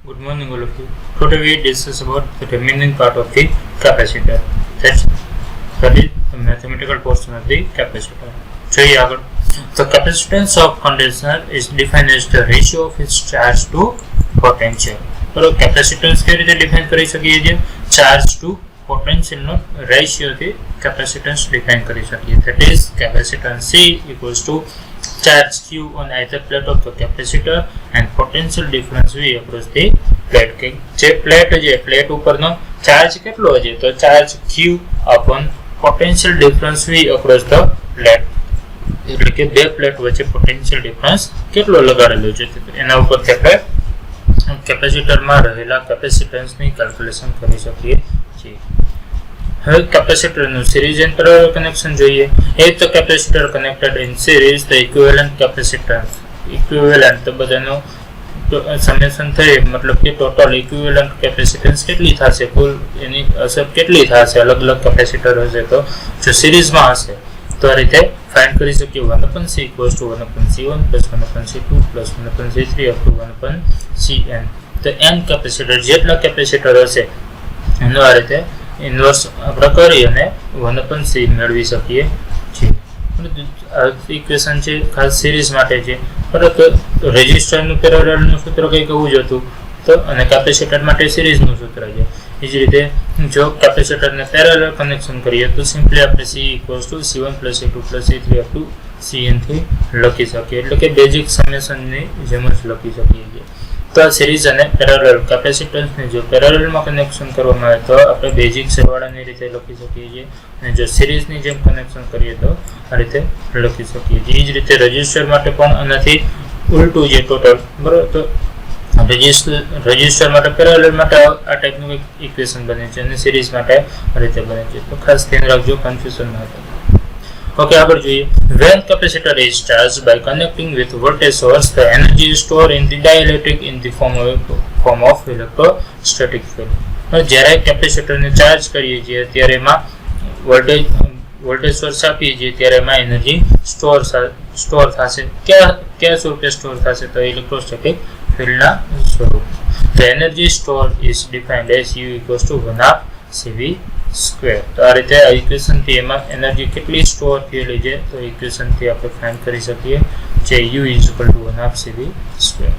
Good morning, all of you. Today we discuss about the remaining part of the capacitor. That is the mathematical portion of the capacitor. So here, the capacitance of condenser is defined as the ratio of its charge to potential. So capacitance કેવી રીતે define કરી શકીએ છીએ? Charge to potential no ratio થી capacitance define કરી શકીએ. That is capacitance C equals to charge Q on either plate of the capacitor and potential difference V across the plate. કે જે પ્લેટ છે પ્લેટ ઉપરનો ચાર્જ કેટલો છે તો charge Q upon potential difference V across the plate. એટલે કે બે પ્લેટ વચ્ચે પોટેન્શિયલ ડિફરન્સ કેટલો લગાડેલો છે એના ઉપરથી આપણે કેપેસિટરમાં રહેલા કેપેસિટન્સની કેલ્ક્યુલેશન કરી શકીએ છીએ. હવે કેપેસિટરનું સિરીઝ એન્ડ પેરેલલ કનેક્શન જોઈએ. If the capacitor connected in series, the equivalent capacitance equivalent તો બધાનો સમેશન થઈ મતલબ કે ટોટલ ઇક્વિવેલન્ટ કેપેસિટન્સ કેટલી થશે, કુલ એની અસર કેટલી થશે અલગ અલગ કેપેસિટર હશે તો જો સિરીઝમાં હશે તો આ રીતે ફાઇન્ડ કરી શકીએ. 1/C equals to 1/C1 plus 1/C2 plus 1/C3 up to 1/Cn. તો n કેપેસિટર જેટલા કેપેસિટર હશે એનો આ રીતે ઇન્વર્સ આપણે કરી અને 1/C મેળવી શકીએ છીએ. ઇક્વેશન છે ખાસ સિરીઝ માટે છે, પરંતુ રેઝિસ્ટરનું પેરેલલનું સૂત્ર કંઈક એવું જ હતું તો અને કેપેસિટર માટે સિરીઝનું સૂત્ર છે. એ જ રીતે જો કેપેસિટરને પેરેલલ કનેક્શન કરીએ તો સિમ્પલી આપણે C equals to C1 plus C2 plus C3 up to Cn થી લખી શકીએ, એટલે કે બેઝિક સમેશનની જેમ જ લખી શકીએ છીએ. તો આ સિરીઝ અને પેરેલલ કેપેસિટન્સને જો પેરેલલમાં કનેક્શન કરવામાં આવે તો આપણે બેઝિક સરવાળાની રીતે લખી શકીએ છીએ અને જો સિરીઝની જેમ કનેક્શન કરીએ તો આ રીતે લખી શકીએ છીએ. એ જ રીતે રજિસ્ટર માટે પણ આનાથી ઉલટું છે ટોટલ, બરાબર. તો રજિસ્ટર માટે પેરેલલ માટે આ ટાઈપનું એક ઇક્વેશન બને છે અને સિરીઝ માટે આ રીતે બને છે. તો ખાસ ધ્યાન રાખજો, કન્ફ્યુઝન ના થાય. ઓકે, આગળ જોઈએ. When capacitor is charged by connecting with voltage source, the energy is stored in the dielectric in the form of electrostatic field. જ્યારે કેપેસિટરને ચાર્જ કરીએ છીએ ત્યારે એમાં વોલ્ટેજ સોર્સ આપીએ છીએ ત્યારે એમાં એનર્જી સ્ટોર થશે. કયા સ્વરૂપે સ્ટોર થશે તો ઇલેક્ટ્રોસ્ટેટિક ફિલ્ડના સ્વરૂપ. The energy stored is defined as U equals to 1/CV square. તો આ રીતે આ ઇક્વેશનથી એમાં એનર્જી કેટલી સ્ટોર થયેલી છે તો ઇક્વેશનથી આપણે ફાઇન્ડ કરી શકીએ જે U is equal to 1/CV square.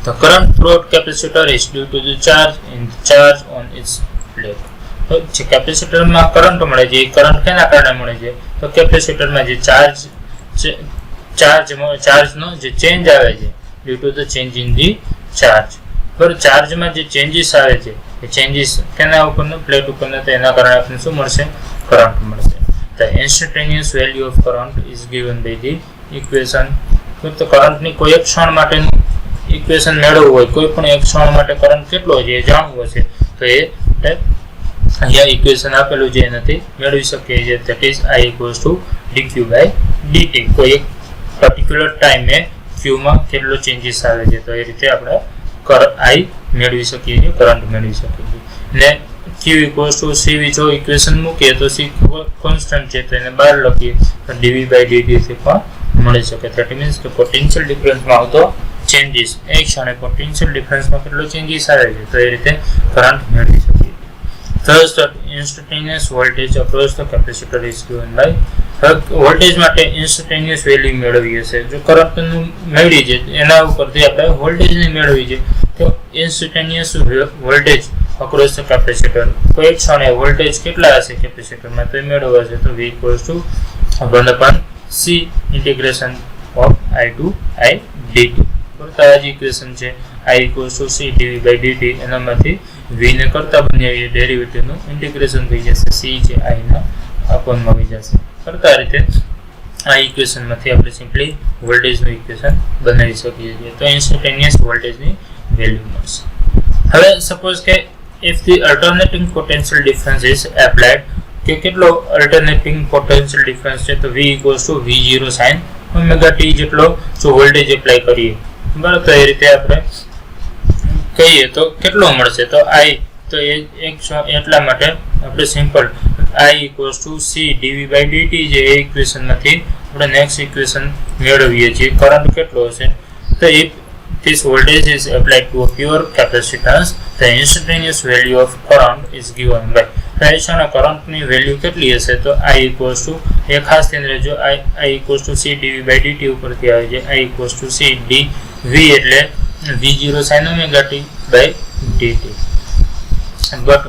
The current flowed capacitor is due to the charge on its plate. તો જે કેપેસિટરમાં કરંટ મળે છે એ કરંટ કેના કારણે મળે છે તો કેપેસિટરમાં જે ચાર્જનો જે ચેન્જ આવે છે due to the change in the charge. બરાબર, ચાર્જમાં જે ચેન્જીસ આવે છે એ ચેન્જીસ કેના ઉપરનો પ્લેટ ઉપરનો તો એના કારણે આપણને શું મળશે કરંટ મળશે. The instantaneous value of current is given by the equation. તો કરંટની કોઈ એક ક્ષણ માટેનું ઇક્વેશન મેળવવું હોય, કોઈ પણ એક ક્ષણ માટે કરંટ કેટલો છે એ જાણવું હશે તો એ અહીંયા ઇક્વેશન આપેલું છે એનાથી મેળવી શકીએ છીએ. That is I equals to dq by dt. કોઈ એક પર્ટિક્યુલર ટાઈમે ક્યુમાં કેટલો ચેન્જીસ આવે છે તો એ રીતે આપણે I મેળવી શકીએ છીએ, કરંટ મેળવી શકીએ છીએ. ને Q equals to CV જો ઇક્વેશન મૂકીએ તો C કોન્સ્ટન્ટ છે તો એને બહાર લખીએ તો dV by dt થી પણ મળી શકે. That means કે પોટેન્શિયલ ડિફરન્સમાં આવતો ચેન્જીસ એ ક્ષણે પોટેન્શિયલ ડિફરન્સમાં કેટલો ચેન્જીસ આવે છે તો એ રીતે કરંટ મેળવી શકીએ. Thus the instantaneous voltage across the capacitor is given by voltage માટે ઇન્સ્ટન્ટેનિયસ વેલ્યુ મેળવીએ છે. જો કરંટનું મેળવી છે એના ઉપરથી આપણે વોલ્ટેજની મેળવી છે તો instantaneous voltage across the capacitor કોઈ ક્ષણે વોલ્ટેજ કેટલા હશે કેપેસિટરમાં તો એ મેળવવા છે તો V equals to 1/C integration of I to I dt. તો આ જ ઇક્વેશન છે I equals to C dV by dt. એનામાંથી V ને કરતા બનાવીએ ડેરિવેટિવનું ઇન્ટિગ્રેશન થઈ જશે, C છે I ના અપોનમાં આવી જશે. કરતા રીતે આ ઇક્વેશનમાંથી આપણે સિમ્પલી વોલ્ટેજનું ઇક્વેશન બનાવી શકીએ છીએ તો ઇન્સ્ટન્ટેનિયસ વોલ્ટેજની વેલ્યુ મળશે. હવે સપોઝ કે if the alternating potential difference is applied, કે કેટલો અલ્ટરનેટિંગ પોટેન્શિયલ ડિફરન્સ છે તો V equals to V0 sin omega t જેટલો જો વોલ્ટેજ એપ્લાય કરીએ, બરાબર. તો એ રીતે આપણે કહીએ તો કેટલો મળશે તો I તો એટલા માટે આપણે simple I equals to C dV by dt જે ઇક્વેશનમાંથી આપણે નેક્સ્ટ ઇક્વેશન મેળવીએ છીએ. કરંટ કેટલો હશે તો this voltage is applied to a pure capacitance, the instantaneous value of current is given by pressure current ની વેલ્યુ કેટલી હશે તો I equals to એ ખાસ ધ્યાન રાખજો I equals to C dV by dt ઉપરથી આવે છે I equals to C dV એટલે V0 sin omega t by dt but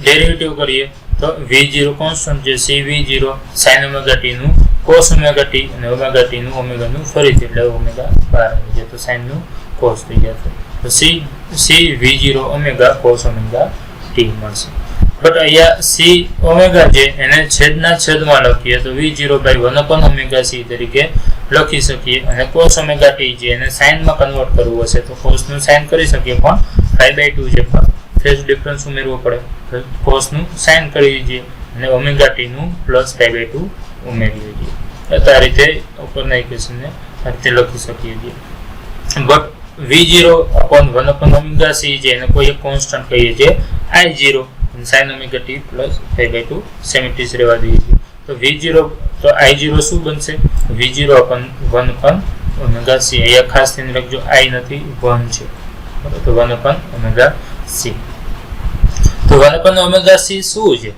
derivative કરીએ તો V0 કોન્સ્ટન્ટ છે C V0 sin omega t નું cos omega t અને omega t નું omega નું ફરીથી એટલે omega બહાર આવી જાય તો sin નું cos થઈ જશે તો C V0 omega cos omega t મળશે બટ અહીંયા C omega છે એને છેદના છેદમાં લખીએ તો V0 by 1 upon omega c તરીકે લખી શકીએ અને cos omega t છે એને sin માં કન્વર્ટ કરવું હશે તો cos નું sin કરી શકીએ પણ pi by 2 છે પણ ફેઝ ડિફરન્સ ઉમેરવો પડે cos નું sin કરી દઈએ અને omega t નું plus pi by 2 ઉમેરી દઈએ તો આ રીતે ઉપરના ઇક્વેશનને આ રીતે લખી શકીએ છીએ but V0 upon 1 upon omega c છે એને કોઈ એક કોન્સ્ટન્ટ કહીએ છીએ I0 sin omega t plus pi by 2 સેમિટીસ રહેવા દઈએ છીએ તો V0 તો I0 શું બનશે V0 upon 1 upon omega c અહીંયા ખાસ ધ્યાન રાખજો I નથી 1 છે બરાબર તો 1 upon omega c તો 1 upon omega c શું છે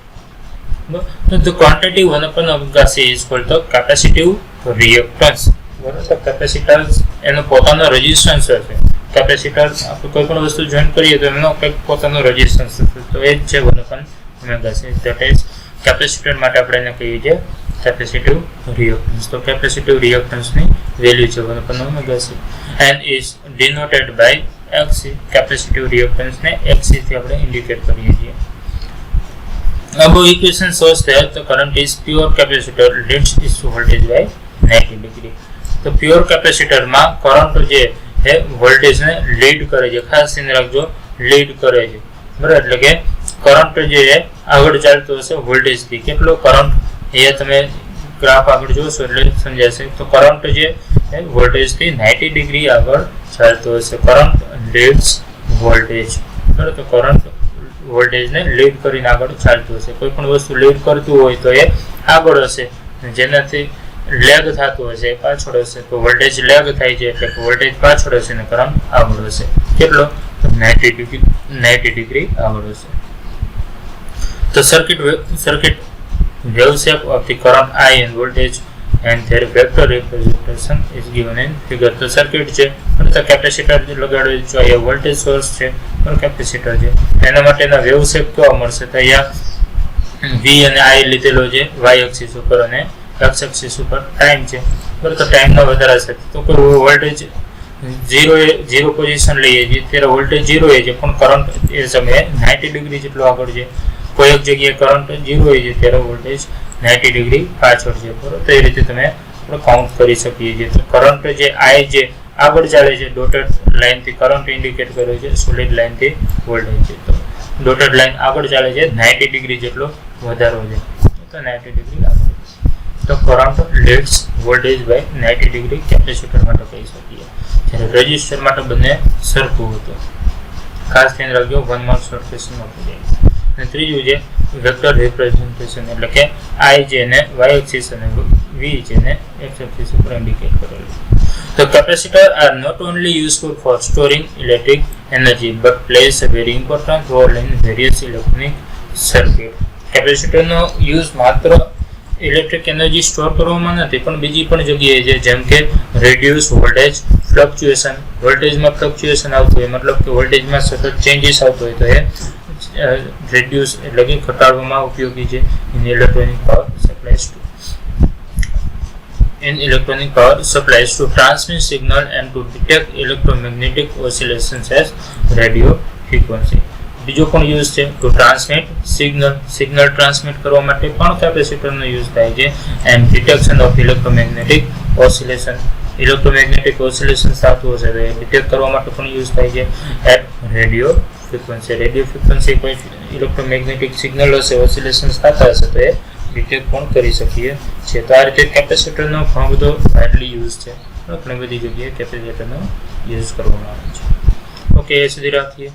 તો the quantity 1 upon omega c is called the capacitive reactance બરાબર તો કેપેસિટન્સ એનો પોતાનો રેઝિસ્ટન્સ હશે કેપેસિટર આપણે કોઈ પણ વસ્તુ જોઈન કરીએ તો એનો કંઈક પોતાનો રેઝિસ્ટન્સ હશે તો એ જ છે 1 upon omega c that is capacitor માટે આપણે એને કહીએ છીએ કેપેસિટિવ રિએક્ટન્સ તો કેપેસિટિવ રિએક્ટન્સ ની વેલ્યુ છે 1 upon omega c and is denoted by xc capacitive reactance ને xc થી આપણે ઇન્ડિકેટ કરીએ છીએ above equation shows that the current is pure capacitor leads its voltage by 90 degree તો pure capacitor માં current જે એ વોલ્ટેજ ને લીડ કરે છે ખાસ ધ્યાન રાખજો લીડ કરે છે બરાબર એટલે કે કરંટ જે છે આગળ ચાલતો હશે વોલ્ટેજ થી કેટલો કરંટ એ તમે ગ્રાફ આગળ જોશો એટલે સમજાશે તો કરંટ જે વોલ્ટેજ થી 90 ડિગ્રી આગળ ચાલતો હશે કરંટ લીડ્સ વોલ્ટેજ બરાબર તો કરંટ વોલ્ટેજ ને લીડ કરીને આગળ ચાલતું હશે કોઈ પણ વસ્તુ લીડ કરતું હોય તો એ આગળ હશે જેનાથી લેગ થતું હશે પાછળ હશે તો વોલ્ટેજ લેગ થાય છે એટલે વોલ્ટેજ પાછળ હશે અને કરંટ આગળ હશે કેટલો 90 ડિગ્રી આગળ હશે તો circuit wave shape of the current I and voltage and their vector representation is given in figure તો સર્કિટ છે અને તો કેપેસિટર લગાડેલ છે અહીંયા વોલ્ટેજ સોર્સ છે અને કેપેસિટર છે એના માટેના વેવ શેપ કેવા મળશે તો અહીંયા V અને I લીધેલો છે y એક્સિસ ઉપર અને x એક્સિસ ઉપર ટાઈમ છે બરાબર તો ટાઈમનો વધારા છે તો કોઈ વોલ્ટેજ 0 પોઝિશન લઈએ છીએ ત્યારે વોલ્ટેજ 0 છે પણ કરંટ એ સમયે 90 ડિગ્રી જેટલો આગળ છે કોઈ એક જગ્યાએ કરંટ 0 છે ત્યારે વોલ્ટેજ 90 ડિગ્રી પાછળ છે બરાબર તો એ રીતે તમે કાઉન્ટ કરી શકીએ છીએ તો કરંટ જે I જે આગળ ચાલે છે ડોટેડ લાઈન થી કરંટ ઇન્ડિકેટ કરે છે સોલિડ લાઈન થી વોલ્ટેજ છે તો ડોટેડ લાઈન આગળ ચાલે છે 90 ડિગ્રી જેટલો વધારો છે તો 90 ડિગ્રી આગળ તો current leads voltage by 90 degree capacitor માટે કહી શકીએ જ્યારે રેઝિસ્ટર માટે બંને સરખું હતું ખાસ ધ્યાન રાખજો 1 માર્ક શોર્ટ ક્વેશ્ચન આપી જાય અને ત્રીજું છે વેક્ટર રિપ્રેઝન્ટેશન એટલે કે I જેને y એક્સિસ અને v જેને x એક્સિસ ઉપર ઇન્ડિકેટ કરેલું તો capacitor are not only useful for storing electric energy but plays a very important role in various electronic circuit કેપેસિટરનો યુઝ માત્ર ઇલેક્ટ્રિક એનર્જી સ્ટોર કરવામાં નથી પણ બીજી પણ જગ્યાએ છે જેમ કે રેડ્યુસ વોલ્ટેજ ફ્લક્ચ્યુએશન વોલ્ટેજમાં ફ્લક્ચ્યુએશન આવતું હોય મતલબ કે વોલ્ટેજમાં સતત ચેન્જીસ આવતો હોય તો એ reduce એટલે કે ઘટાડવામાં ઉપયોગી છે in electronic power supplies to transmit signal and to detect electromagnetic oscillations as radio frequency બીજો પણ યુઝ છે to transmit signal transmit કરવા માટે પણ કેપેસિટરનો યુઝ થાય છે and detection of electromagnetic oscillation electromagnetic oscillation થતું હશે તો એ ડિટેક્ટ કરવા માટે પણ યુઝ થાય છે at radio frequency કોઈ ઇલેક્ટ્રોમેગ્નેટિક સિગ્નલ હશે ઓસિલેશન્સ થતા હશે તો એ ડિટેક્ટ પણ કરી શકીએ છે તો આ રીતે કેપેસિટરનો ઘણો બધો વાઇડલી યુઝ છે ઘણી બધી જગ્યાએ કેપેસિટરનો યુઝ કરવામાં આવે છે ઓકે એ સુધી રાખીએ